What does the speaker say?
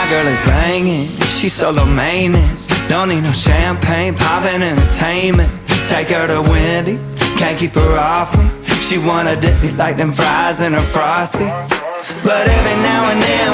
My girl is banging, she's solo maintenance. Don't need no champagne, poppin' entertainment. Take her to Wendy's, can't keep her off me. She wanna dip me like them fries in her Frosty. But every now and then